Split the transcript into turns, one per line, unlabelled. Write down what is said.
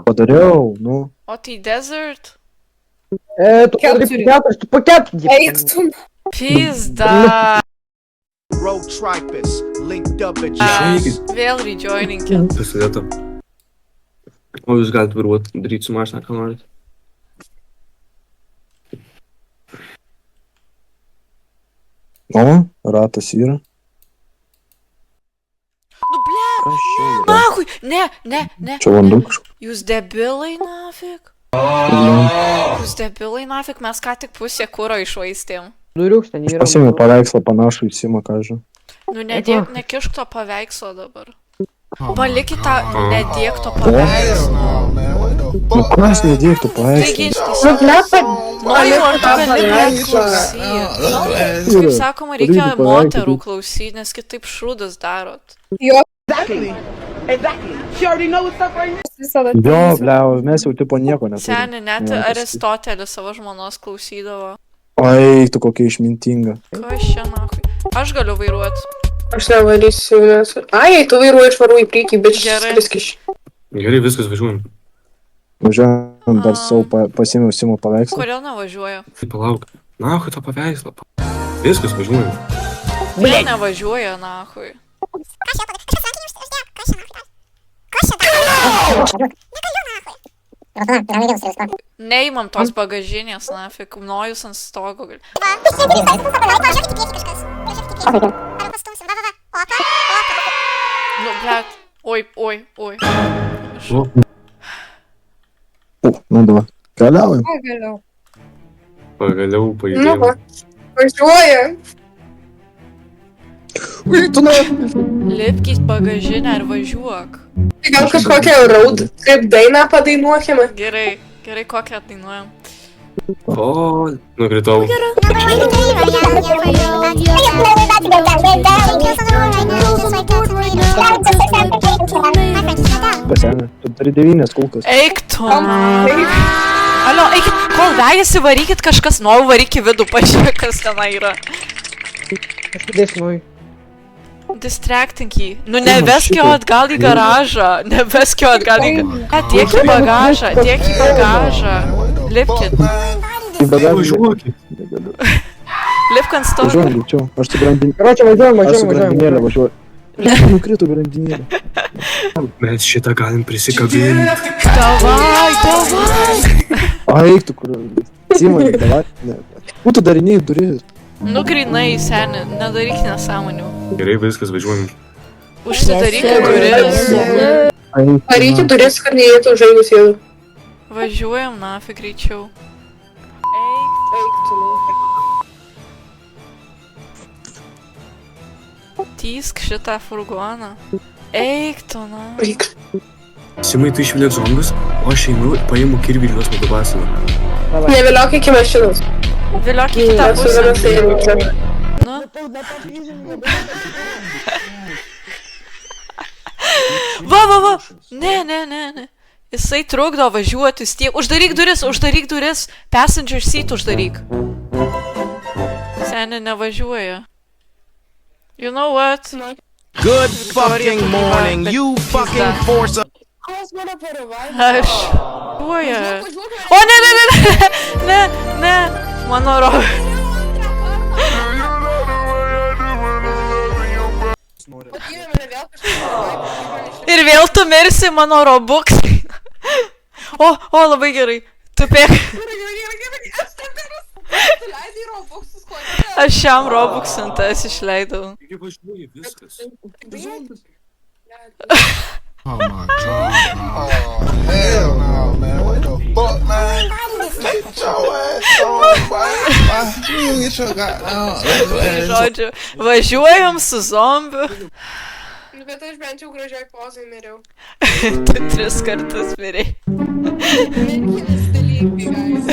Padariau, nu.
O tai desert?
Tu padarai po keturis.
Eik tu.
Pizda.
Road tripers linked up at
Vėl rejoininkit.
Pasidėta. O jūs galite vairuoti, daryti su mašina, ką norit.
O, ratas yra.
Nu ble,
Kas čia yra?
nahui, ne.
Čia vanduo kažkoks.
Jūs debilai nafik. Jūs debilai nafik, mes ką tik pusę kūro išvaistėm.
Duriuks ten yra.
Pasiėmiau paveikslą panašų į Simą, ką žinau.
Nu nekišk to paveikslo dabar. Palikit tą, nedėk to paveikslo.
Nu kas nedėk tu
Taigi,
paveikslą?
noriu, ar tu gali net klausyti. Kaip sakoma, reikia moterų klausyti, nes kitaip šrūdas darot.
Visada.
Jo, bliau, mes jau tipo nieko neturim.
Seni, net Aristotelis savo žmonos klausydavo.
Oi, tu kokia išmintinga.
Kas čia nahui? Aš galiu vairuoti.
Aš nevarysiu, nes... Ai, tu vairuoji išvaru į priekį, bet
Gerai.
skriskiš.
Gerai, viskas, važiuojam.
Važiuojam, dar savo pasiėmiau Simo paveikslą.
Kodėl nevažiuoju?
Tai palauk. Nahui to paveikslą. Viskas, važiuojam.
Kodėl nevažiuoja nahui? Neimam tos bagažinės, nafik, nojus ant stogo. Nu, blet, oi.
Nu, dabar. Keliaujam.
Pagaliau
Nu,
pajudėjom.
va. Važiuoja.
Ui, tu na.
Lipkis bagažinę ir važiuok.
Tai gal kažkokią road trip dainą padainuokime?
Gerai, kokią dainuojam.
O, nukritau.
Pasenė, tu turi 9 kulkas.
Eik tu. Alio, eikit, kol vejasi, varykit kažkas nuo, varyk į vidų, pažiūrėk, kas tenai yra.
Aš dėsnui.
Distracting jį. Nu, nevesk jo atgal į garažą. Nevesk jo atgal į garažą. Tiek į bagažą. Lipkit.
Į bagažą.
Važiuokit.
Lipk ant stogo.
Važiuojam, greičiau. Aš su grandinėlė.
Karočią,
Aš su grandinėlė
važiuojam.
važiuoju. Nukrito grandinėlė.
Mes šitą galim prisikabinti.
Davai.
Ai, tu kur. Simai, davai. Būtų dariniai duris.
Nu, grinai, seni, nedaryk nesąmonių.
Gerai, viskas, važiuojam.
Užsidaryk duris.
Varykit duris, kad neįėtų žaigus jau.
Važiuojam, nafik, greičiau.
Eik tu.
Tysk šitą furgoną. Eik tu, na.
Eik.
Simai, tu išvilėk zombius, o aš einu ir paimu kirvį ir juos nudubasinu.
Neviliok iki mašinos.
Viliok į kitą
Esu
pusę.
vienas einantis.
Nu. Va. Ne. Jisai trukdo važiuoti vis tiek. Uždaryk duris. Passenger seat uždaryk. Seni nevažiuoja. You know what?
Good fucking morning, you fucking force up.
Aš. Važiuoja. O, ne. Mano ro. Ir vėl tu mirsi mano robuksai. O, labai gerai. Tupėk. Aš šiam robuksintas išleidau.
Taigi važiuoji, viskas.
Oh my god. Oh, hell no, man. What the fuck, man? Get your ass on, boy. You get your goddamn.
Žodžiu, važiuojam su zombiu.
Bet aš bent jau gražiai pozai miriau.
Tu 3 kartus mirei.
Merkinis dalykai, guys.